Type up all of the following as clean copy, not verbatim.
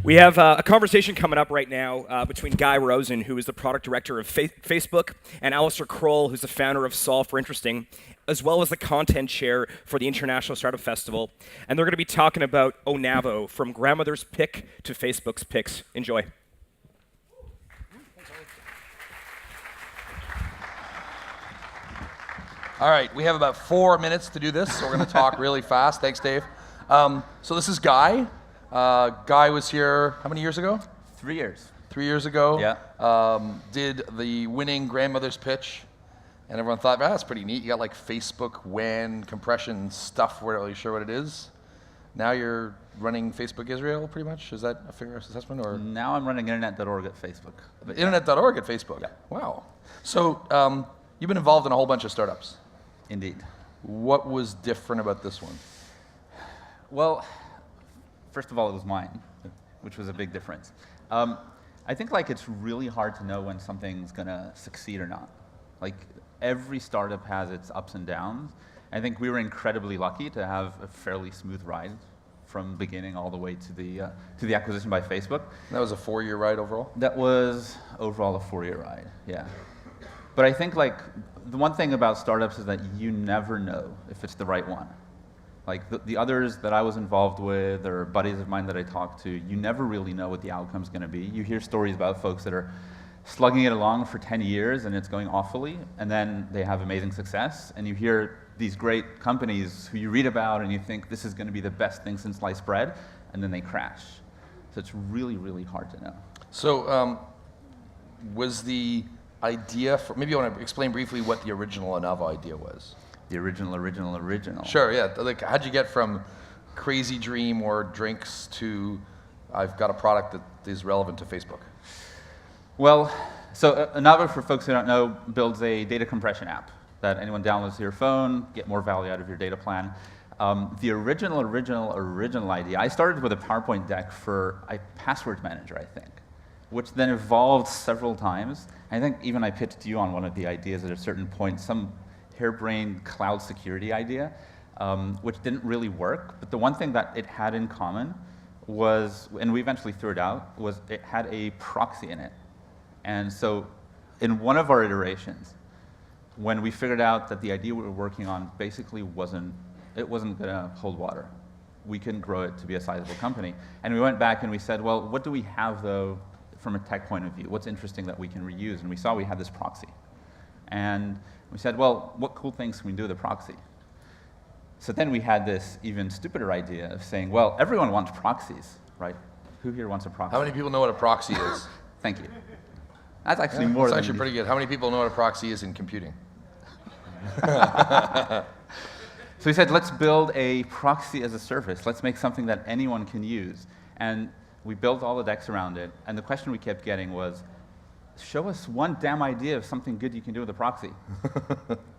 We have a conversation coming up right now between Guy Rosen, who is the product director of Facebook, and Alistair Croll, who's the founder of Solve for Interesting, as well as the content chair for the International Startup Festival. And they're going to be talking about Onavo, from grandmother's pick to Facebook's picks. Enjoy. All right, we have about 4 minutes to do this, so we're going to talk really fast. Thanks, Dave. So this is Guy. Guy was here how many years ago? 3 years. 3 years ago. Yeah. Did the winning grandmother's pitch, and everyone thought, that's pretty neat. You got like Facebook WAN compression stuff. We're not really sure what it is. Now you're running Facebook Israel, pretty much. Is that a fair assessment? Or Now I'm running internet.org at Facebook. Internet.org at Facebook. Yeah. Wow. So you've been involved in a whole bunch of startups. Indeed. What was different about this one? Well, first of all, it was mine, which was a big difference. I think it's really hard to know when something's going to succeed or not. Like, every startup has its ups and downs. I think we were incredibly lucky to have a fairly smooth ride from beginning all the way to the acquisition by Facebook. That was a 4-year ride overall? That was overall a 4-year ride, yeah. But I think the one thing about startups is that you never know if it's the right one. Like the others that I was involved with, or buddies of mine that I talked to, you never really know what the outcome's going to be. You hear stories about folks that are slugging it along for 10 years and it's going awfully, and then they have amazing success. And you hear these great companies who you read about and you think this is going to be the best thing since sliced bread, and then they crash. So it's really, really hard to know. So was the idea for, maybe you want to explain briefly what the original Onavo idea was? The original. Sure, yeah. Like, how'd you get from crazy dream or drinks to I've got a product that is relevant to Facebook? Well, so Onavo, for folks who don't know, builds a data compression app that anyone downloads to your phone, get more value out of your data plan. The original idea, I started with a PowerPoint deck for a password manager, I think, which then evolved several times. I think even I pitched you on one of the ideas at a certain point, some harebrained cloud security idea, which didn't really work. But the one thing that it had in common was, and we eventually threw it out, was it had a proxy in it. And so in one of our iterations, when we figured out that the idea we were working on basically wasn't going to hold water, we couldn't grow it to be a sizable company. And we went back and we said, well, what do we have, though, from a tech point of view? What's interesting that we can reuse? And we saw we had this proxy. And we said, well, what cool things can we do with a proxy? So then we had this even stupider idea of saying, well, everyone wants proxies, right? Who here wants a proxy? How many people know what a proxy is? Thank you. That's actually more than... That's actually pretty good. How many people know what a proxy is in computing? So we said, let's build a proxy as a service. Let's make something that anyone can use. And we built all the decks around it. And the question we kept getting was, show us one damn idea of something good you can do with a proxy.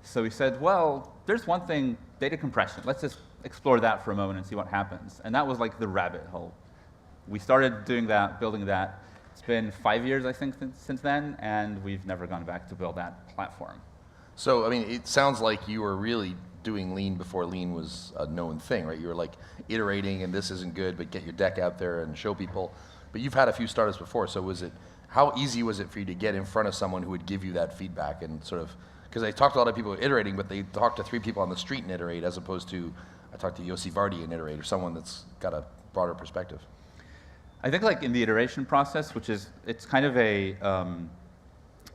So we said, well, there's one thing, data compression. Let's just explore that for a moment and see what happens. And that was like the rabbit hole. We started doing that, building that. It's been 5 years, I think, since then, and we've never gone back to build that platform. So, I mean, it sounds like you were really doing lean before lean was a known thing, right? You were like iterating, and this isn't good, but get your deck out there and show people. But you've had a few startups before, so how easy was it for you to get in front of someone who would give you that feedback and sort of, because I talked to a lot of people iterating, but they talk to 3 people on the street and iterate, as opposed to, I talked to Yossi Vardi and iterate, or someone that's got a broader perspective. I think in the iteration process, which is, it's kind of a,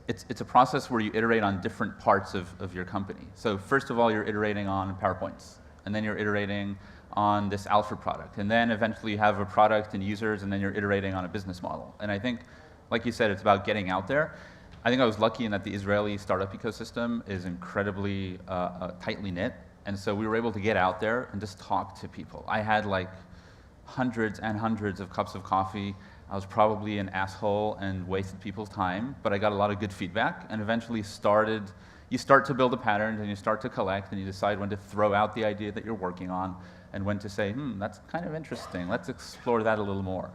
it's a process where you iterate on different parts of your company. So first of all, you're iterating on PowerPoints, and then you're iterating on this alpha product, and then eventually you have a product and users, and then you're iterating on a business model. And I think, like you said, it's about getting out there. I think I was lucky in that the Israeli startup ecosystem is incredibly tightly knit, and so we were able to get out there and just talk to people. I had hundreds and hundreds of cups of coffee. I was probably an asshole and wasted people's time, but I got a lot of good feedback, and eventually you start to build a pattern, and you start to collect, and you decide when to throw out the idea that you're working on, and when to say, that's kind of interesting, let's explore that a little more.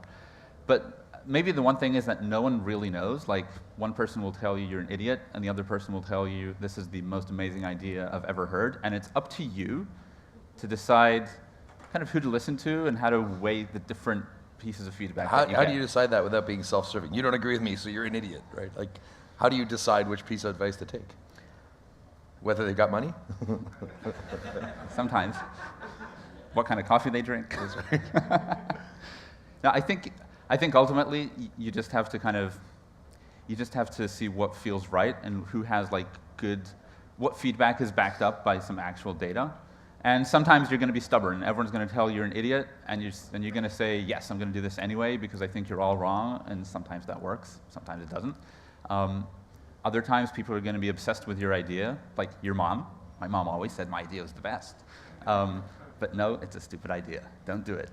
But maybe the one thing is that no one really knows. Like, one person will tell you you're an idiot, and the other person will tell you this is the most amazing idea I've ever heard, and it's up to you to decide kind of who to listen to and how to weigh the different pieces of feedback. How that do you decide that without being self-serving? You don't agree with me, so you're an idiot, right? Like, how do you decide which piece of advice to take? Whether they've got money? Sometimes. What kind of coffee they drink. No, I think ultimately you just have to see what feels right and who has like what feedback is backed up by some actual data. And sometimes you're going to be stubborn. Everyone's going to tell you're an idiot, and you're going to say, yes, I'm going to do this anyway because I think you're all wrong, and sometimes that works, sometimes it doesn't. Other times people are going to be obsessed with your idea, like your mom. My mom always said my idea was the best. But no, it's a stupid idea. Don't do it.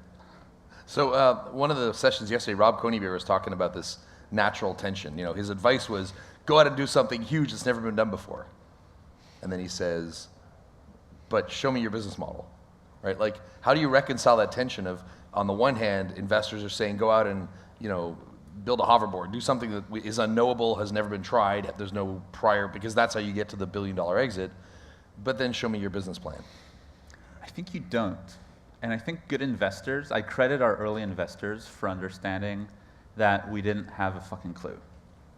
So one of the sessions yesterday, Rob Conybeare was talking about this natural tension. You know, his advice was, go out and do something huge that's never been done before. And then he says, but show me your business model, right? Like, how do you reconcile that tension of, on the one hand, investors are saying, go out and, build a hoverboard, do something that is unknowable, has never been tried, there's no prior, because that's how you get to the billion-dollar exit, but then show me your business plan. I think you don't. And I think good investors, I credit our early investors for understanding that we didn't have a fucking clue.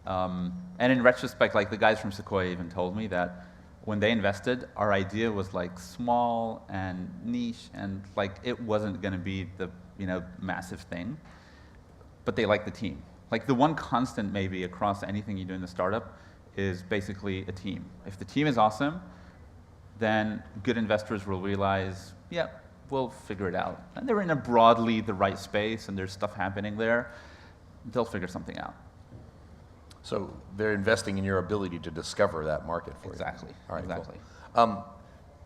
And in retrospect, like the guys from Sequoia even told me that when they invested, our idea was like small and niche and like it wasn't going to be the massive thing, but they liked the team. Like the one constant maybe across anything you do in the startup is basically a team. If the team is awesome, then good investors will realize, yeah, we'll figure it out. And they're in a broadly the right space and there's stuff happening there, they'll figure something out. So they're investing in your ability to discover that market for you. Exactly. All right, exactly. Cool.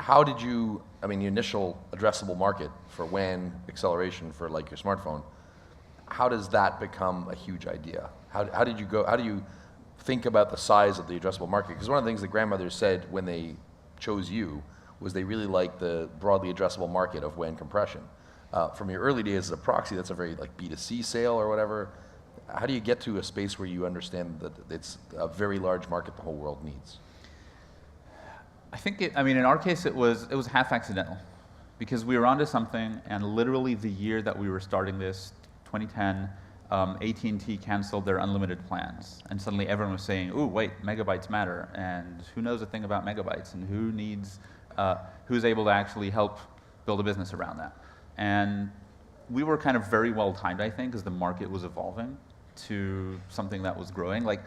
How did you, the initial addressable market for WAN acceleration for like your smartphone, how does that become a huge idea? How do you think about the size of the addressable market? Because one of the things the grandmothers said when they chose you was they really liked the broadly addressable market of WAN compression. From your early days as a proxy, that's a very like B2C sale or whatever. How do you get to a space where you understand that it's a very large market the whole world needs? I think in our case, it was half accidental, because we were onto something, and literally the year that we were starting this, 2010, AT&T canceled their unlimited plans, and suddenly everyone was saying, "Ooh, wait, megabytes matter," and who knows a thing about megabytes, and who's able to actually help build a business around that? And we were kind of very well timed, I think, as the market was evolving to something that was growing. Like,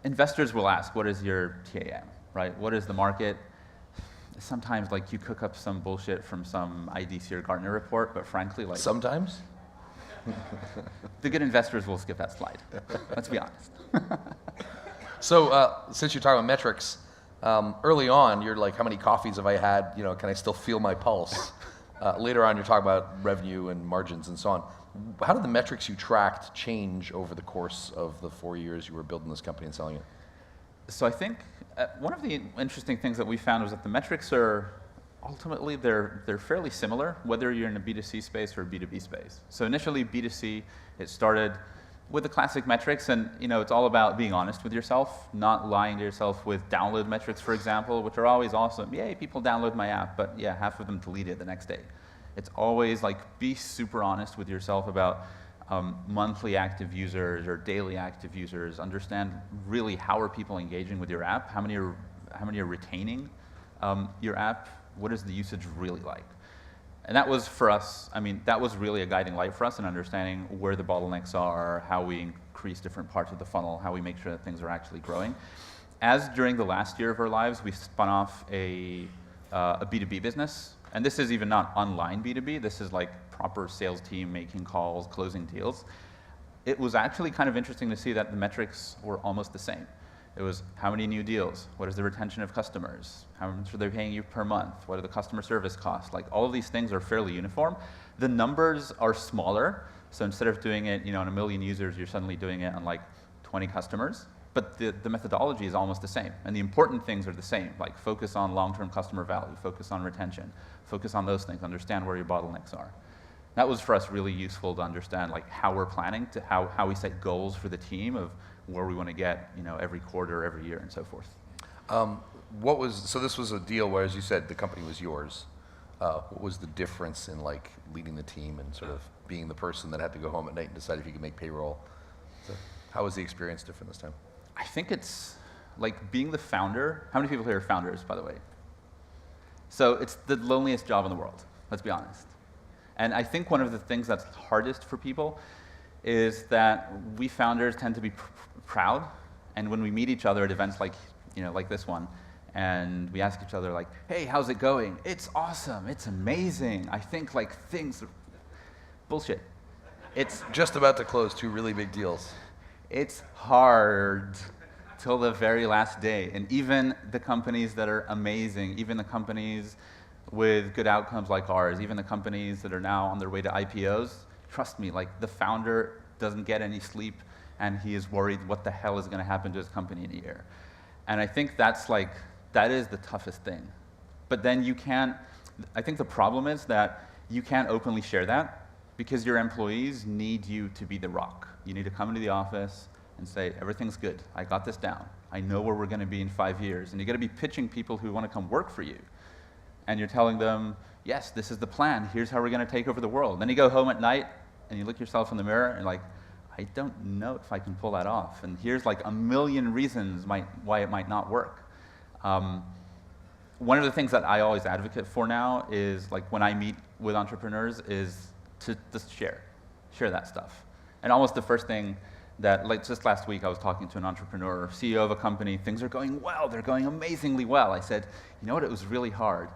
investors will ask, what is your TAM, right? What is the market? Sometimes, like, you cook up some bullshit from some IDC or Gartner report, but frankly, like... Sometimes? The good investors will skip that slide. Let's be honest. So, since you're talking about metrics, early on, you're like, how many coffees have I had? Can I still feel my pulse? Later on, you're talking about revenue and margins and so on. How did the metrics you tracked change over the course of the 4 years you were building this company and selling it? So I think one of the interesting things that we found was that the metrics are ultimately they're fairly similar, whether you're in a B2C space or a B2B space. So initially B2C, it started with the classic metrics, and it's all about being honest with yourself, not lying to yourself with download metrics, for example, which are always awesome. Yay, people download my app, but yeah, half of them delete it the next day. It's always like, be super honest with yourself about monthly active users or daily active users. Understand really how are people engaging with your app, how many are retaining your app, what is the usage really like? And that was for us, that was really a guiding light for us in understanding where the bottlenecks are, how we increase different parts of the funnel, how we make sure that things are actually growing. As during the last year of our lives, we spun off a B2B business. And this is even not online B2B, this is like proper sales team making calls, closing deals. It was actually kind of interesting to see that the metrics were almost the same. It was how many new deals, what is the retention of customers, how much are they paying you per month, what are the customer service costs, like all of these things are fairly uniform. The numbers are smaller, so instead of doing it on 1 million users, you're suddenly doing it on like 20 customers. But the methodology is almost the same, and the important things are the same, like focus on long-term customer value, focus on retention, focus on those things, understand where your bottlenecks are. That was for us really useful to understand like how we're planning, to how we set goals for the team of where we want to get every quarter, every year, and so forth. So this was a deal where, as you said, the company was yours. what was the difference in like leading the team and sort of being the person that had to go home at night and decide if you could make payroll? So how was the experience different this time? I think it's like being the founder. How many people here are founders, by the way? So it's the loneliest job in the world, let's be honest. And I think one of the things that's hardest for people is that we founders tend to be proud, and when we meet each other at events like, like this one, and we ask each other like, hey, how's it going? It's awesome, it's amazing. I think like things, bullshit. It's just about to close 2 really big deals. It's hard till the very last day. And even the companies that are amazing, even the companies with good outcomes like ours, even the companies that are now on their way to IPOs, trust me, like the founder doesn't get any sleep and he is worried what the hell is going to happen to his company in a year. And I think that is the toughest thing. But then I think the problem is that you can't openly share that because your employees need you to be the rock. You need to come into the office and say, everything's good, I got this down. I know where we're going to be in 5 years. And you got to be pitching people who want to come work for you. And you're telling them, yes, this is the plan, here's how we're going to take over the world. Then you go home at night and you look yourself in the mirror and like, I don't know if I can pull that off. And here's like a million reasons why it might not work. One of the things that I always advocate for now is like when I meet with entrepreneurs is to just share that stuff. And almost the first thing that, like just last week I was talking to an entrepreneur, CEO of a company, things are going well, they're going amazingly well. I said, you know what, it was really hard.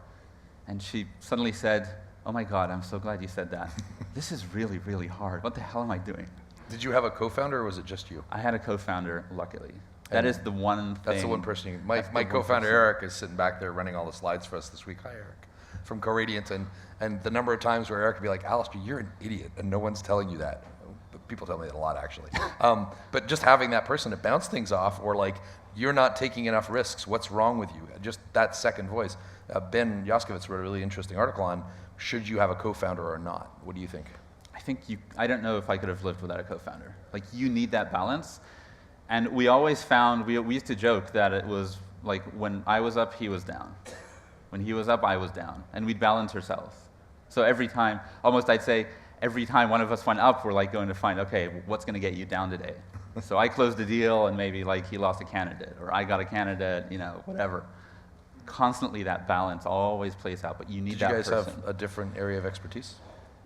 And she suddenly said, oh my God, I'm so glad you said that. This is really, really hard. What the hell am I doing? Did you have a co-founder or was it just you? I had a co-founder, luckily. That is the one thing. That's the one person. My co-founder Eric is sitting back there running all the slides for us this week. Hi, Eric, from CoRadiant, and the number of times where Eric would be like, Alistair, you're an idiot, and no one's telling you that. People tell me that a lot, actually. But just having that person to bounce things off, or like, you're not taking enough risks. What's wrong with you? Just that second voice. Ben Yaskovitz wrote a really interesting article on should you have a co-founder or not. What do you think? I don't know if I could have lived without a co-founder. Like, you need that balance. And we always found, we used to joke that it was like when I was up, he was down. When he was up, I was down. And we'd balance ourselves. So every time, almost I'd say, every time one of us went up, we're like going to find, okay, what's going to get you down today? So I closed a deal and maybe like he lost a candidate, or I got a candidate, whatever. Constantly that balance always plays out, but you need that person. Did you guys have a different area of expertise?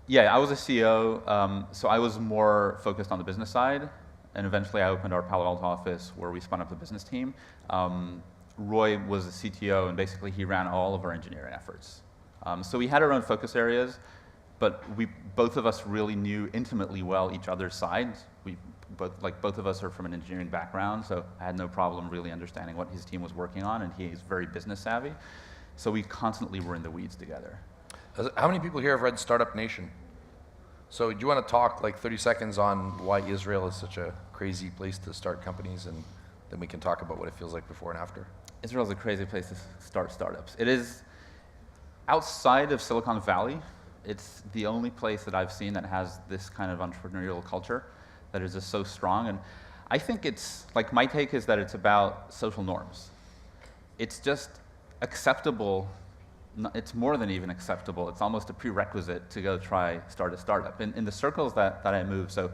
Yeah, I was a CEO, so I was more focused on the business side. And eventually I opened our Palo Alto office where we spun up the business team. Roy was the CTO, and basically he ran all of our engineering efforts. So we had our own focus areas, but both of us really knew intimately well each other's sides. Both of us are from an engineering background, so I had no problem really understanding what his team was working on, and he's very business savvy. So we constantly were in the weeds together. How many people here have read Startup Nation? So do you want to talk like 30 seconds on why Israel is such a crazy place to start companies, and then we can talk about what it feels like before and after? Israel is a crazy place to start startups. It is, outside of Silicon Valley, it's the only place that I've seen that has this kind of entrepreneurial culture that is just so strong. And I think it's, like, my take is that it's about social norms. It's just acceptable. It's more than even acceptable. It's almost a prerequisite to go start a startup. In the circles that I move, so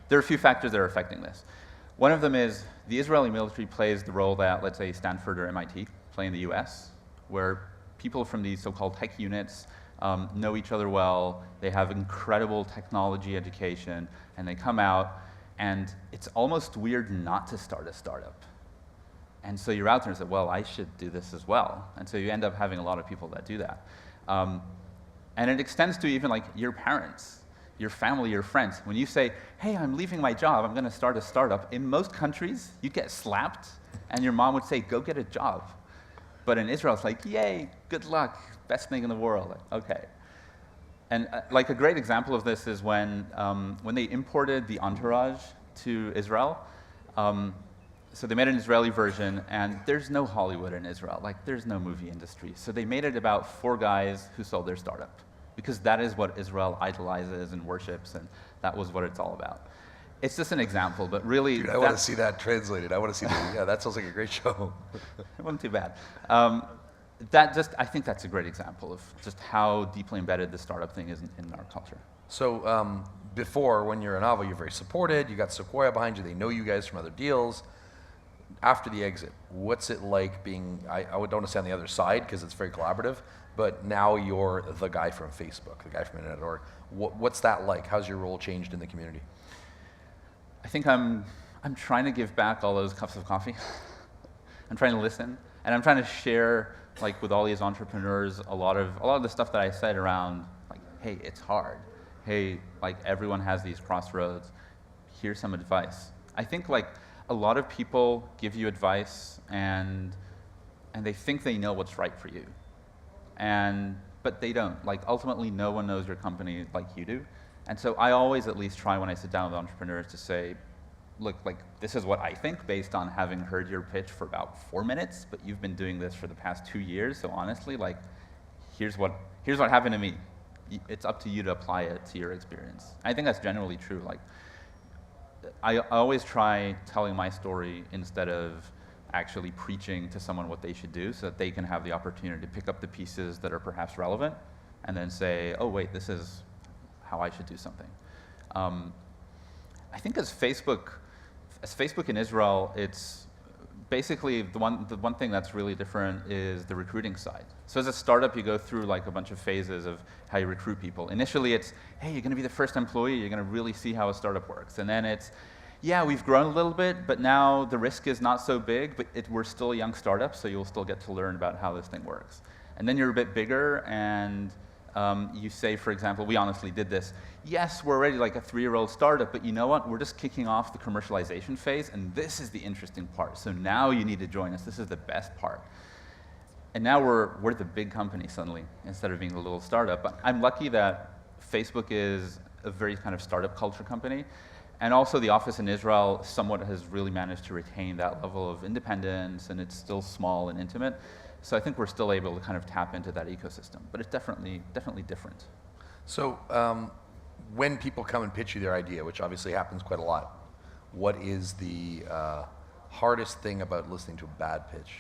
there are a few factors that are affecting this. One of them is the Israeli military plays the role that, let's say, Stanford or MIT play in the US, where people from these so-called tech units know each other well, they have incredible technology education, and they come out, and it's almost weird not to start a startup. And so you're out there and say, well, I should do this as well. And so you end up having a lot of people that do that. And it extends to even like your parents, your family, your friends. When you say, hey, I'm leaving my job, I'm going to start a startup, in most countries, you'd get slapped, and your mom would say, go get a job. But in Israel, it's like, yay, good luck, best thing in the world. Like, okay. And like a great example of this is when they imported the Entourage to Israel. So they made an Israeli version, and there's no Hollywood in Israel. Like, there's no movie industry. So they made it about 4 guys who sold their startup, because that is what Israel idolizes and worships, and that was what it's all about. It's just an example, but really... Dude, I want to see that translated. I want to see that. Yeah, that sounds like a great show. It wasn't too bad. I think that's a great example of just how deeply embedded the startup thing is in our culture. So before, when you're Onavo, you're very supported. You got Sequoia behind you. They know you guys from other deals. After the exit, what's it like being? I don't want to say on the other side because it's very collaborative. But now you're the guy from Facebook, the guy from Internet.org. What's that like? How's your role changed in the community? I think I'm trying to give back all those cups of coffee. I'm trying to listen, and I'm trying to share, like, with all these entrepreneurs, a lot of the stuff that I said around, like, hey, it's hard. Hey, like, everyone has these crossroads. Here's some advice. I think, like, a lot of people give you advice, and they think they know what's right for you, but they don't. Like, ultimately, no one knows your company like you do. And so I always at least try when I sit down with entrepreneurs to say, look, like, this is what I think based on having heard your pitch for about 4 minutes, but you've been doing this for the past 2 years, so honestly, like, here's what happened to me. It's up to you to apply it to your experience. I think that's generally true. Like, I always try telling my story instead of actually preaching to someone what they should do so that they can have the opportunity to pick up the pieces that are perhaps relevant and then say, oh, wait, this is how I should do something. I think as Facebook in Israel, it's basically the one thing that's really different is the recruiting side. So as a startup, you go through like a bunch of phases of how you recruit people. Initially, it's, hey, you're going to be the first employee. You're going to really see how a startup works. And then it's, yeah, we've grown a little bit, but now the risk is not so big, but we're still a young startup, so you'll still get to learn about how this thing works. And then you're a bit bigger, and you say, for example, we honestly did this. Yes, we're already like a 3-year-old startup, but you know what? We're just kicking off the commercialization phase, and this is the interesting part. So now you need to join us. This is the best part. And now we're the big company suddenly, instead of being a little startup. But I'm lucky that Facebook is a very kind of startup culture company. And also the office in Israel somewhat has really managed to retain that level of independence, and it's still small and intimate. So I think we're still able to kind of tap into that ecosystem, but it's definitely different. So when people come and pitch you their idea, which obviously happens quite a lot, what is the hardest thing about listening to a bad pitch?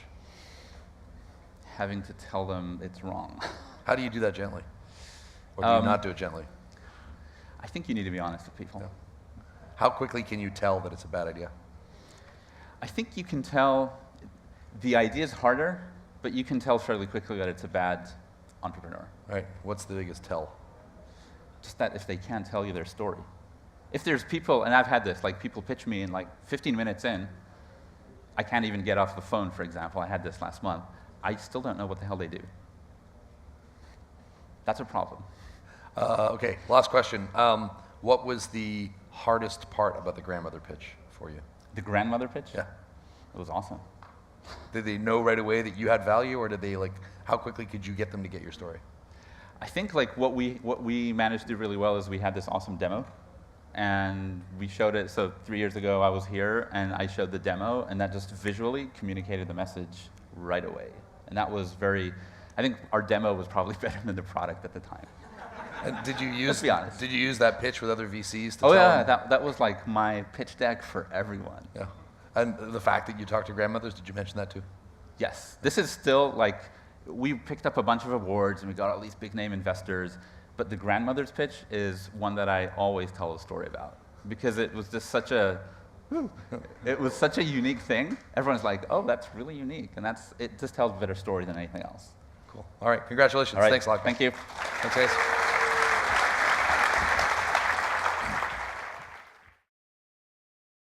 Having to tell them it's wrong. How do you do that gently? Or do you not do it gently? I think you need to be honest with people. Yeah. How quickly can you tell that it's a bad idea? I think you can tell the idea is harder, but you can tell fairly quickly that it's a bad entrepreneur. Right. What's the biggest tell? Just that if they can't tell you their story. If there's people, and I've had this, like people pitch me and like 15 minutes in, I can't even get off the phone, for example. I had this last month. I still don't know what the hell they do. That's a problem. Okay, last question. What was the hardest part about the grandmother pitch for you? The grandmother pitch? Yeah. It was awesome. Did they know right away that you had value, or did they like? How quickly could you get them to get your story? I think like what we managed to do really well is we had this awesome demo, and we showed it. So 3 years ago, I was here, and I showed the demo, and that just visually communicated the message right away. And that was very. I think our demo was probably better than the product at the time. And did you use? Let's be honest. Did you use that pitch with other VCs to Oh tell yeah, them? that was like my pitch deck for everyone. Yeah. And the fact that you talked to grandmothers, did you mention that too? Yes. This is still like, we picked up a bunch of awards and we got all these big name investors, but the grandmother's pitch is one that I always tell a story about because it was just such a, it was such a unique thing. Everyone's like, oh, that's really unique. And it just tells a better story than anything else. Cool. All right. Congratulations. All right. Thanks a lot. Thank you. Thanks, guys.